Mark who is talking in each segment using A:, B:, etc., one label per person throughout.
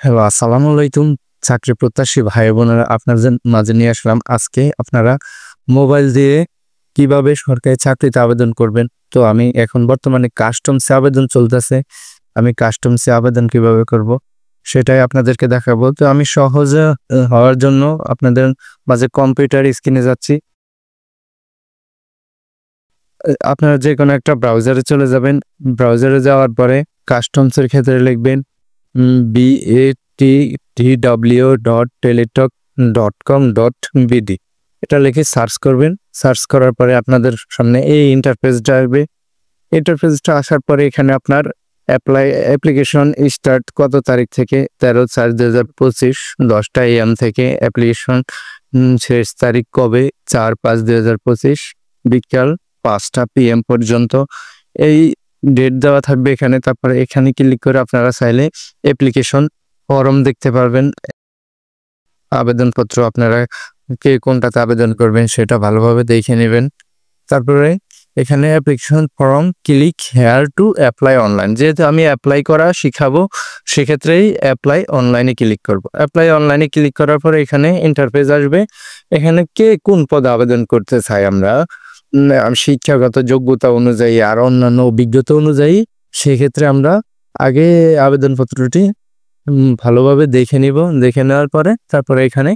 A: Hello, আসসালামু আলাইকুম। চাকরি প্রত্যাশী ভাই বোনেরা, আপনাদের মাঝে নিয়ে আসলাম আজকে আপনারা মোবাইল দিয়ে কিভাবে সরকারি চাকরিতে আবেদন করবেন। তো আমি এখন বর্তমানে কাস্টমসে আবেদন চলতেছে। আমি কাস্টমসে আবেদন কিভাবে করব সেটাই আপনাদেরকে দেখাবো। তো আমি সহজে হওয়ার জন্য আপনাদের মাঝে কম্পিউটার স্ক্রিনে যাচ্ছি। আপনারা যে কোনো একটা ব্রাউজারে চলে যাবেন। ব্রাউজারে যাওয়ার পরে কাস্টমসের ক্ষেত্রে লিখবেন batww.teletalk.com.bd। এটা লিখে সার্চ করবেন। সার্চ করার পরে আপনাদের সামনে এই ইন্টারফেসটা আসবে। ইন্টারফেসটা আসার পরে এখানে আপনার অ্যাপ্লিকেশন স্টার্ট কত তারিখ থেকে 13/4/2025 10টা AM থেকে অ্যাপ্লিকেশন শেষ তারিখ কবে 4/5/2025 বিকাল 5টা PM পর্যন্ত এই ডেট দেওয়া থাকবে এখানে। তারপরে এখানে ক্লিক করে আপনারা চাইলে অ্যাপ্লিকেশন ফর্ম দেখতে পারবেন। আবেদনপত্র আপনারা কে কোনটাতে আবেদন করবেন সেটা ভালোভাবে দেখে নেবেন। তারপরে এখানে application form click here to apply online. যেহেতু আমি অ্যাপ্লাই করা শিখাবো সেক্ষেত্রেই অ্যাপ্লাই অনলাইনে ক্লিক করব। অ্যাপ্লাই অনলাইনে ক্লিক করার পরে এখানে ইন্টারফেস আসবে। এখানে কে কোন পদে আবেদন করতে চাই আমরা শিক্ষাগত যোগ্যতা অনুযায়ী আর অন্যান্য অভিজ্ঞতা অনুযায়ী, সেক্ষেত্রে আমরা আগে আবেদনপত্রটি ভালোভাবে দেখে নিব। দেখে নেওয়ার পরে তারপরে এখানে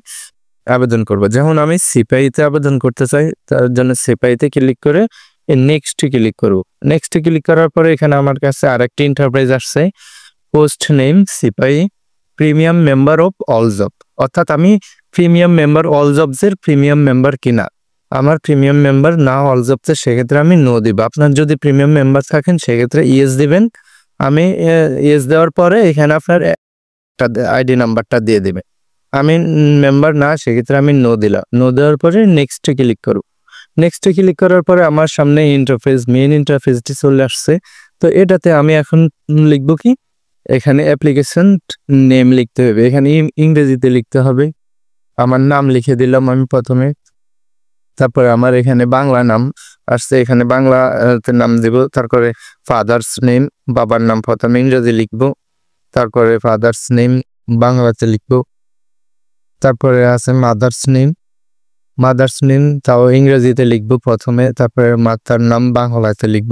A: আবেদন করব। যেমন আমি সিপাহীতে আবেদন করতে চাই, তার জন্য সিপাহীতে ক্লিক করে নেক্সট ক্লিক করব। নেক্সট ক্লিক করার পরে এখানে আমার কাছে আরেকটি ইন্টারপ্রাইজ আসছে, post name Sipahi, premium member of all job. অর্থাৎ আমি প্রিমিয়াম মেম্বার অল জবসের প্রিমিয়াম মেম্বার কিনা। আমার প্রিমিয়াম মেম্বার না অল জবসের, সেক্ষেত্রে আমি নো দিব। আপনার যদি প্রিমিয়াম মেম্বার থাকেন সেক্ষেত্রে ইয়েস দিবেন। আমি ইয়েস দেওয়ার পরে এখানে আপনার আইডি নাম্বারটা দিয়ে দিবেন। আমি মেম্বার না, সেক্ষেত্রে আমি নো দিলাম। নো দেওয়ার পরে নেক্সটে ক্লিক করব। নেক্সটে ক্লিক করার পরে আমার সামনে ইন্টারফেস, মেইন ইন্টারফেসটি চলে আসছে। তো এটাতে আমি এখন লিখব কি, এখানে অ্যাপ্লিকেশন নেম লিখতে হবে। এখানে ইংরেজিতে লিখতে হবে। আমার নাম লিখে দিলাম আমি প্রথমে। তারপরে আমার এখানে বাংলা নাম আসছে, এখানে বাংলাতে নাম দেব। তারপরে ফাদার্স নেম, বাবার নাম প্রথমে ইংরেজি লিখব। তারপরে ফাদার্স নেম বাংলাতে লিখব। তারপরে আছে মাদার্স নেম, তাও ইংরেজিতে লিখব প্রথমে। তারপরে মাতার নাম বাংলাতে লিখব।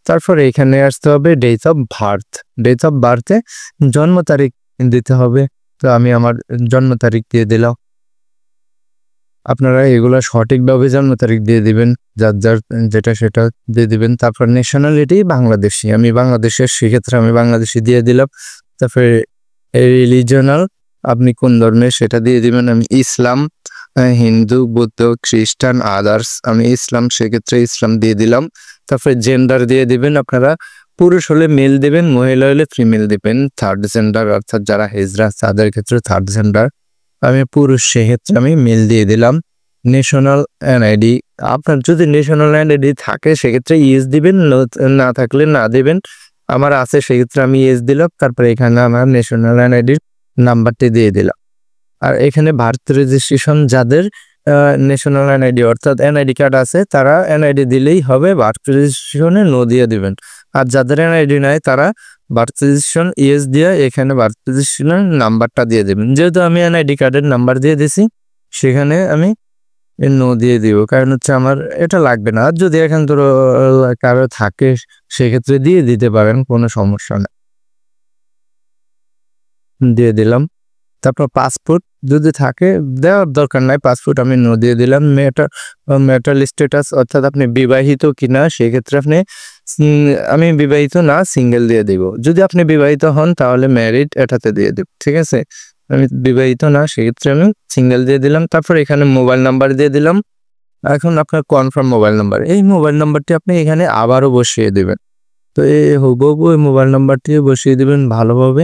A: তারপরে এখানে আসতে হবে date of birth. Date of বার্থে জন্ম তারিখ দিতে হবে। তো আমি আমার জন্ম তারিখ দিয়ে দিলাম। আপনারা এগুলো সঠিকভাবে জন্ম তারিখ দিয়ে দিবেন, যার যার যেটা সেটা দিয়ে দিবেন। তারপর ন্যাশনালিটি বাংলাদেশি, আমি বাংলাদেশের, সেক্ষেত্রে আমি বাংলাদেশি দিয়ে দিলাম। তারপরে রিলিজনাল, আপনি কোন ধর্মের সেটা দিয়ে দিবেন। আমি ইসলাম, হিন্দু, বৌদ্ধ, খ্রিস্টান, আদার্স, আমি ইসলাম, সেক্ষেত্রে ইসলাম দিয়ে দিলাম। তারপরে জেন্ডার দিয়ে দিবেন। আপনারা পুরুষ হলে মেল দিবেন, মহিলা হলে ফিমেল দিবেন। থার্ড জেন্ডার অর্থাৎ যারা হিজড়া তাদের ক্ষেত্রে থার্ড জেন্ডার। আমি পুরুষ, সেক্ষেত্রে আমি মেল দিয়ে দিলাম। ন্যাশনাল এনআইডি, আপনার যদি ন্যাশনাল এনআইডি থাকে সেক্ষেত্রে ইয়েস দিবেন, না থাকলে না দিবেন। আমার আছে, সেক্ষেত্রে আমি ইয়েস দিলাম। তারপরে এখানে আমার ন্যাশনাল এনআইডির নাম্বারটি দিয়ে দিলাম। আর এখানে ভারত রেজিস্ট্রেশন যাদের ন্যাশনাল এনআইডি অর্থাৎ এনআইডি কার্ড আছে, তারা এনআইডি দিলেই হবে, ভারত রেজিস্ট্রেশনে নো দিয়ে দিবেন। আর যাদের এনআইডি নাই তারা ভারত রেজিস্ট্রেশন ইয়েস দিয়ে এখানে ভারত রেজিস্ট্রেশনের নাম্বারটা দিয়ে দেবেন। যেহেতু আমি এনআইডি কার্ডের নাম্বার দিয়ে দিছি, সেখানে আমি নো দিয়ে দিব, কারণ হচ্ছে আমার এটা লাগবে না। আর যদি এখান ধরো কারো থাকে সেক্ষেত্রে দিয়ে দিতে পারেন, কোনো সমস্যা নেই। দিয়ে দিলাম। তারপর পাসপোর্ট যদি থাকে দেওয়ার দরকার নাই, পাসপোর্ট আমি নো দিয়ে দিলাম। ম্যাটাল স্ট্যাটাস অর্থাৎ আপনি বিবাহিত কিনা, সেক্ষেত্রে আপনি আমি বিবাহিত না, সিঙ্গেল দিয়ে দিব। যদি আপনি বিবাহিত হন তাহলে ম্যারিড এটাতে দিয়ে দেব, ঠিক আছে। আমি বিবাহিত না, সেক্ষেত্রে আমি সিঙ্গেল দিয়ে দিলাম। তারপর এখানে মোবাইল নাম্বার দিয়ে দিলাম। এখন আপনার কনফার্ম মোবাইল নাম্বার, এই মোবাইল নাম্বারটি আপনি এখানে আবারও বসিয়ে দেবেন। তো এই হুবহু এই মোবাইল নাম্বারটি বসিয়ে দেবেন ভালোভাবে,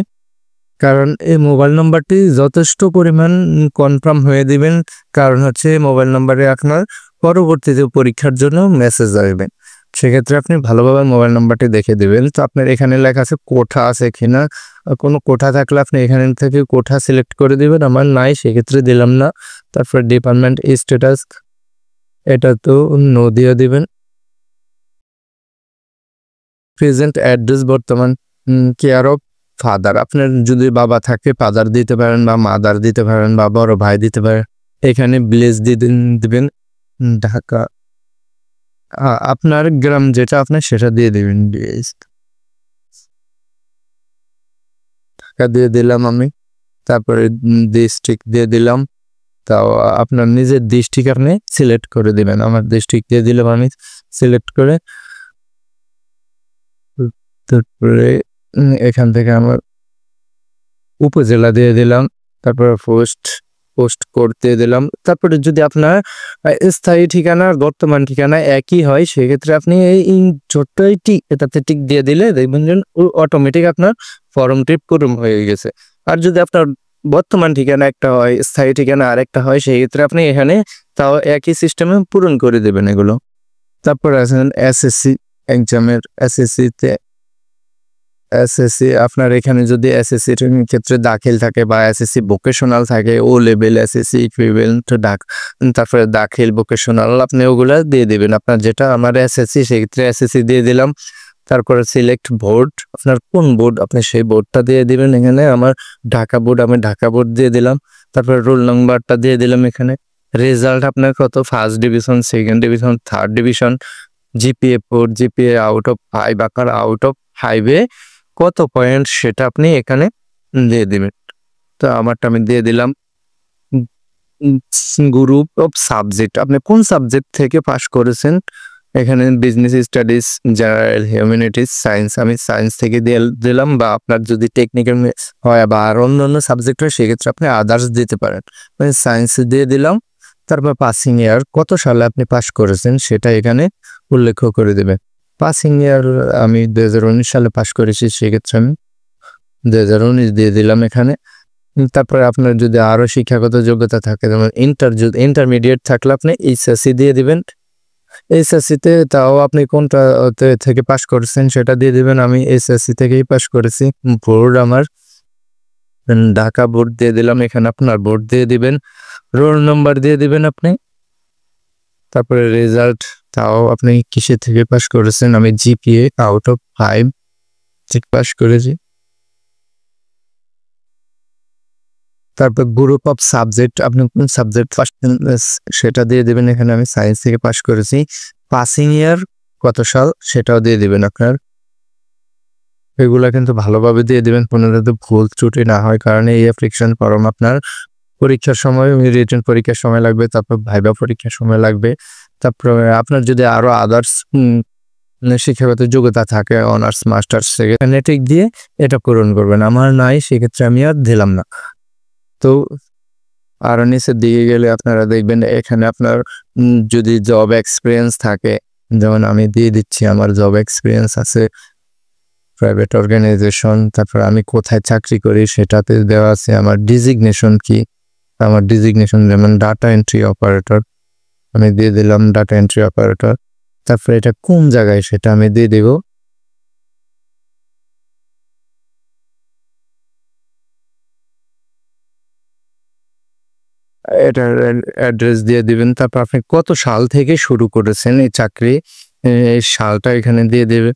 A: কারণ এই মোবাইল নাম্বারটি যথেষ্ট পরিমাণ কনফার্ম হয়ে দিবেন। কারণ হচ্ছে মোবাইল নাম্বারে আপনার পরবর্তীতে পরীক্ষার জন্য মেসেজ আসবে, সেক্ষেত্রে আপনি ভালোভাবে মোবাইল নাম্বারটি দেখে দিবেন। তো আপনার এখানে লেখা আছে কোঠা আছে কিনা, কোনো কোঠা থাকলে আপনি এখান থেকে কোঠা সিলেক্ট করে দিবেন। আমার নাই, সেক্ষেত্রে দিলাম না। তারপর ডিপার্টমেন্ট স্ট্যাটাস, এটা তো নো দিয়ে দিবেন। প্রেজেন্ট অ্যাড্রেস, বর্তমান কেয়ার অফ ফাদার, আপনার যদি বাবা থাকে ফাদার দিতে পারেন বা মাদার দিতে পারেন বা বড় ভাই দিতে পারেন। এখানে ভিলেজ দিবেন ঢাকা, আপনার গ্রাম যেটা আপনার সেটা দিয়ে দিবেন। ঢাকা দিয়ে দিলাম আমি। তারপরে ডিস্ট্রিক্ট দিয়ে দিলাম। তাও আপনার নিজের ডিস্ট্রিক্ট আপনি সিলেক্ট করে দিবেন। আমার ডিস্ট্রিক্ট দিয়ে দিলাম আমি সিলেক্ট করে। তারপরে এখান থেকে আমার উপজেলা দিয়ে দিলাম। তারপরে পোস্ট করতে দিলাম। তারপরে যদি আপনার স্থায়ী ঠিকানা বর্তমান ঠিকানা একই হয় সেক্ষেত্রে আপনি এই ছোট্ট এটাতে টিক দিয়ে দিলে দেখবেন যে অটোমেটিক আপনার ফর্মটি পূরণ হয়ে গেছে। আর যদি আপনার বর্তমান ঠিকানা একটা হয় স্থায়ী ঠিকানা আরেকটা হয় সেক্ষেত্রে আপনি এখানে তাও একই সিস্টেমে পূরণ করে দেবেন এগুলো। তারপরে আছেন এসএসসি এক্সামের এসএসসি আপনার এখানে যদি এসএসসির ক্ষেত্রে দাখিল থাকে বা এসএসসি ভোকেশনাল থাকে, ও লেভেল এসএসসি ইকুইভ্যালেন্ট তারপরে দাখিল ভোকেশনাল আপনি ওগুলা দিয়ে দিবেন। আপনার যেটা আমার এসএসসি সেক্ষেত্রে এসএসসি দিয়ে দিলাম। তারপরে সিলেক্ট বোর্ড, আপনার কোন বোর্ড আপনি সেই বোর্ডটা দিয়ে দিবেন। এখানে আমার ঢাকা বোর্ড, আমি ঢাকা বোর্ড দিয়ে দিলাম। তারপরে রোল নাম্বারটা দিয়ে দিলাম। এখানে রেজাল্ট আপনার কত, first division, second division, third division, GPA 4, GPA out of 5, আপনার আউট অফ 5-এ কত পয়েন্ট সেটা আপনি এখানে দিয়ে দিবেন। তো আমারটা আমি দিয়ে দিলাম। গ্রুপ অফ সাবজেক্ট, আপনি কোন সাবজেক্ট থেকে পাস করেছেন। এখানে business studies, general, humanities, science, আমি সায়েন্স থেকে দিয়ে দিলাম। বা আপনার যদি টেকনিক্যাল হয় বা আর অন্যান্য সাবজেক্ট হয় সেক্ষেত্রে আপনি আদার্স দিতে পারেন। আমি সায়েন্স দিয়ে দিলাম। তারপর পাসিং ইয়ার, কত সালে আপনি পাস করেছেন সেটা এখানে উল্লেখ করে দেবেন। পাসিং ইয়ার আমি 2019 সালে পাস করেছি, সেক্ষেত্রে আমি 2019 দিয়ে দিলাম এখানে। তারপরে আপনার যদি আরো শিক্ষাগত যোগ্যতা থাকে, যেমন ইন্টারমিডিয়েট থাকলে আপনি এইচএসসি দিয়ে দিবেন। এইচএসসিতে তাও আপনি কোনটা থেকে পাস করেছেন সেটা দিয়ে দিবেন। আমি এইচএসসি থেকেই পাস করেছি। বোর্ড আমার ঢাকা বোর্ড দিয়ে দিলাম। এখানে আপনার বোর্ড দিয়ে দিবেন, রোল নাম্বার দিয়ে দিবেন আপনি। তারপরে রেজাল্ট, তাও আপনি কিসে থেকে পাস করেছেন। আমি জিপিএ আউট অফ 5 থেকে পাস করেছি। তারপর গ্রুপ অফ সাবজেক্ট, আপনি কোন সাবজেক্ট পাস সেটা দিয়ে দেবেন। এখানে আমি সায়েন্স থেকে পাস করেছি। পাসিং ইয়ার কত সাল সেটাও দিয়ে দিবেন আপনার। এগুলা কিন্তু ভালোভাবে দিয়ে দিবেন, কোনো যাতে ভুল ত্রুটি না হয়, কারণ এই অ্যাপ্লিকেশন ফর্ম আপনার পরীক্ষার সময়, রিটেন পরীক্ষার সময় লাগবে, তারপর ভাইবা পরীক্ষার সময় লাগবে। তারপর আপনার যদি আরো আদার্স শিক্ষাগত যোগ্যতা থাকে, অনার্স, মাস্টার্স, সেখানে টিক দিয়ে এটা পূরণ করবেন। আমার নাই, সেক্ষেত্রে আমি আর দিলাম না। তো আরো নিচের দিকে গেলে আপনারা দেখবেন এখানে আপনার যদি জব এক্সপিরিয়েন্স থাকে, যেমন আমি দিয়ে দিচ্ছি আমার জব এক্সপিরিয়েন্স আছে প্রাইভেট অর্গানাইজেশন। তারপর আমি কোথায় চাকরি করি সেটাতে দেওয়া আছে। আমার ডিজিগনেশন কি, আমার ডিজিগনেশন যেমন ডাটা এন্ট্রি অপারেটর, আমি দিয়ে দিলাম ডাটা এন্ট্রি অপারেটর। তারপর এটা কোন জায়গায় সেটা আমি দিয়ে দেব। এটার অ্যাড্রেস দিয়ে দিবেন। তারপর আপনি কত সাল থেকে শুরু করেছেন এই চাকরি, এই সালটা এখানে দিয়ে দেবে।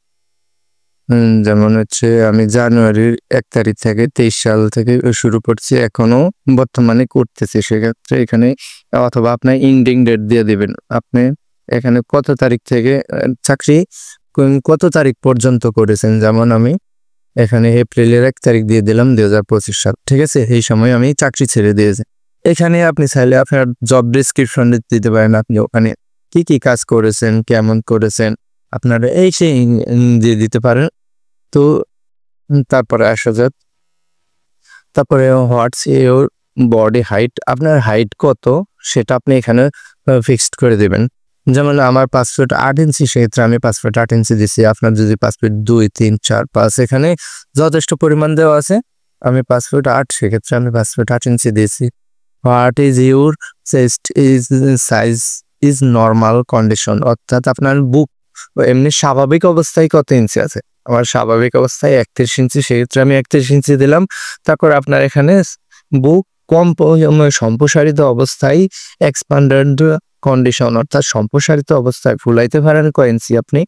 A: যেমন হচ্ছে আমি জানুয়ারির 1 তারিখ থেকে 23 সাল থেকে শুরু করছি, এখনো বর্তমানে করতেছি, সেক্ষেত্রে এখানে অথবা আপনার ইন্ডিং ডেট দিয়ে দিবেন। আপনি এখানে কত তারিখ থেকে চাকরি কত তারিখ পর্যন্ত করেছেন, যেমন আমি এখানে এপ্রিলের 1 তারিখ দিয়ে দিলাম 2025 সাল। ঠিক আছে, এই সময় আমি চাকরি ছেড়ে দিয়েছি। এখানে আপনি চাইলে আপনার জব ডিসক্রিপশন দিতে পারেন, আপনি ওখানে কি কি কাজ করেছেন, কেমন করেছেন, আপনারা এই সেই দিয়ে দিতে পারেন। তো তারপরে আসা যাক, তারপরে হোয়াটস ইওর বডি হাইট, আপনার হাইট কত সেটা আপনি এখানে ফিক্সড করে দেবেন। যেমন আমার 5 ফুট 8 ইঞ্চি, সেক্ষেত্রে আমি 5 ফুট 8 ইঞ্চি দিচ্ছি। আপনার যদি 5 ফুট 2, 3, 4, 5 এখানে যথেষ্ট পরিমাণ দেওয়া আছে। আমি 5 ফুট 8, সেক্ষেত্রে আমি 5 ফুট 8 ইঞ্চি দিয়েছি। What is your chest is size is normal condition, অর্থাৎ আপনার বুক এমনি স্বাভাবিক অবস্থায় কত ইঞ্চি আছে। আমার স্বাভাবিক অবস্থায় 31 ইঞ্চি, সেক্ষেত্রে আমি 31 ইঞ্চি দিলাম। তারপর আপনার এখানে বুক কম সম্প্রসারিত অবস্থায় এক্সপ্যান্ডেড কন্ডিশন, অর্থাৎ সম্প্রসারিত অবস্থায় ফুলাইতে পারেন কয় ইঞ্চি আপনি।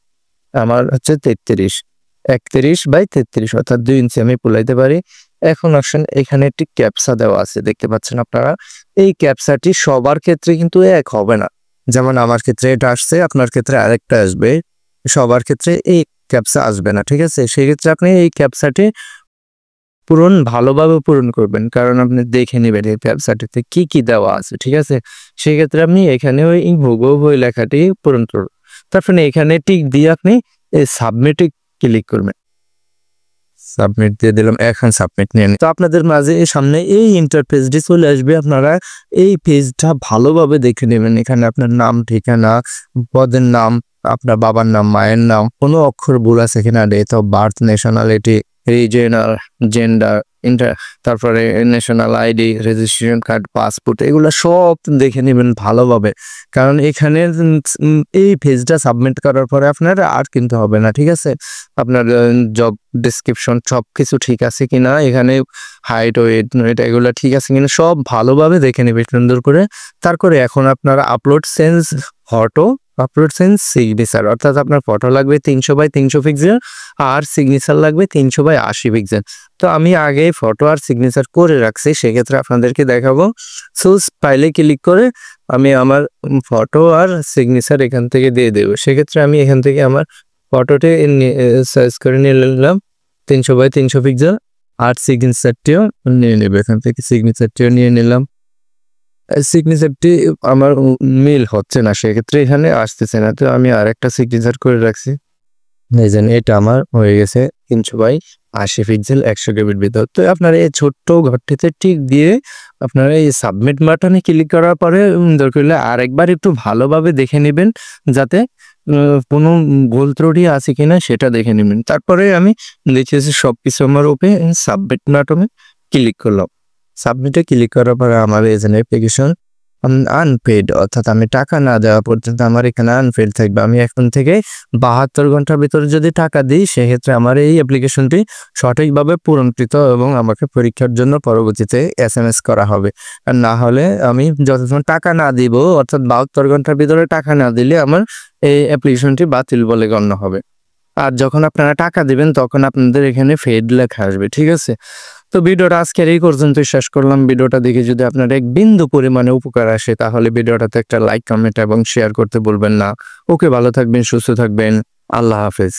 A: আমার হচ্ছে 33। 31/33 অর্থাৎ 2 ইঞ্চি আমি পোলাইতে পারি। এখন আসেন, এখানে একটি ক্যাপসা দেওয়া আছে, দেখতে পাচ্ছেন আপনারা। এই ক্যাপসাটি সবার ক্ষেত্রে কিন্তু এক হবে না। যেমন আমার ক্ষেত্রে এটা আসছে, আপনার ক্ষেত্রে আরেকটা আসবে, সবার ক্ষেত্রে এই ক্যাপসা আসবে না, ঠিক আছে? সেক্ষেত্রে আপনি এই ক্যাপসাটি ভালোভাবে পূরণ করবেন, কারণ আপনি দেখে নেবেন এই ক্যাপসাটিতে কি কি দেওয়া আছে, ঠিক আছে? সেক্ষেত্রে আপনি এখানে ওই হুবহু ওই লেখাটি পূরণ করবেন। তারপরে এখানে টিক দিয়ে আপনি এই সাবমিটে ক্লিক করবেন। সাবমিট দিয়ে দিলাম, এখন সাবমিট নিয়ে নিন। তো আপনাদের মাঝে সামনে এই ইন্টারফেসটি চলে আসবে। আপনারা এই পেজটা ভালোভাবে দেখে নেবেন। এখানে আপনার নাম, ঠিকানা, পদের নাম, আপনার বাবার নাম, মায়ের নাম, কোনো অক্ষর ভুল আছে কিনা, date of birth, nationality, regional, gender, তারপরে national ID, registration card, passport, এগুলো সব দেখে নেবেন ভালোভাবে। কারণ এখানে এই পেজটা সাবমিট করার পরে আপনার আর কিনতে হবে না, ঠিক আছে? আপনার জব ডেসক্রিপশন সবকিছু ঠিক আছে কিনা, এখানে হাইট, ওয়েট, এগুলো ঠিক আছে কিনা সব ভালোভাবে দেখে নেবে সুন্দর করে। তারপরে এখন আপনারা আপলোড সেন্স সিগনেচার, অর্থাৎ আপনার ফটো লাগবে 300x300 পিক্সেল আর সিগনেচার লাগবে 300x80 পিক্সেল। তো আমি আগে ফটো আর সিগনেচার করে রাখছি, সেক্ষেত্রে আপনাদেরকে দেখাবো। চুজ ফাইলে ক্লিক করে আমি আমার ফটো আর সিগনেচার এখান থেকে দিয়ে দেবো। সেক্ষেত্রে আমি এখান থেকে আমার ফটোটি সাইজ করে নিয়ে নিলাম 300x300 পিক্সেল, আর সিগনেচারটিও নিয়ে নেবে, এখান থেকে সিগনেচারটিও নিয়ে নিলাম। সিগনেচারটি আমার মিল হচ্ছে না, সেক্ষেত্রে এখানে আসতেছে না। তো আমি আর একটা সিগনেচার করে রাখছি, এই যে এটা আমার হয়ে গেছে 300x80 পিক্সেল 100 কেবির ভিতর। তো আপনারা এই ছোট্ট ঘরটিতে টিক দিয়ে আপনারা এই সাবমিট বাটনে ক্লিক করার পরে দরকার হলে আরেকবার একটু ভালোভাবে দেখে নেবেন, যাতে কোনো ভুল ত্রুটি আছে কিনা সেটা দেখে নেবেন। তারপরে আমি দেখেছি সবকিছু আমার ওপে সাবমিট বাটনে ক্লিক করলাম। সাবমিটে ক্লিক করার পরে আমার এজেন্ট অ্যাপ্লিকেশন আনপেড, অর্থাৎ আমি টাকা না দেওয়া পর্যন্ত আমার এখানে আনপেড থাকবে। আমি এখন থেকে 72 ঘন্টার ভিতরে যদি টাকা দিই, সেক্ষেত্রে আমার এই অ্যাপ্লিকেশনটি সঠিকভাবে পূরণকৃত এবং আমাকে পরীক্ষার জন্য পরবর্তীতে SMS করা হবে। আর না হলে আমি যতক্ষণ টাকা না দিব, অর্থাৎ 72 ঘন্টার ভিতরে টাকা না দিলে আমার এই অ্যাপ্লিকেশনটি বাতিল বলে গণ্য হবে। আর যখন আপনারা টাকা দিবেন তখন আপনাদের এখানে ফেড লেখা আসবে, ঠিক আছে? তো ভিডিওটা আজকের এই পর্যন্তই শেষ করলাম। ভিডিওটা দেখে যদি আপনার এক বিন্দু পরিমাণে উপকার আসে, তাহলে ভিডিওটাতে একটা লাইক, কমেন্ট এবং শেয়ার করতে ভুলবেন না। ওকে, ভালো থাকবেন, সুস্থ থাকবেন, আল্লাহ হাফেজ।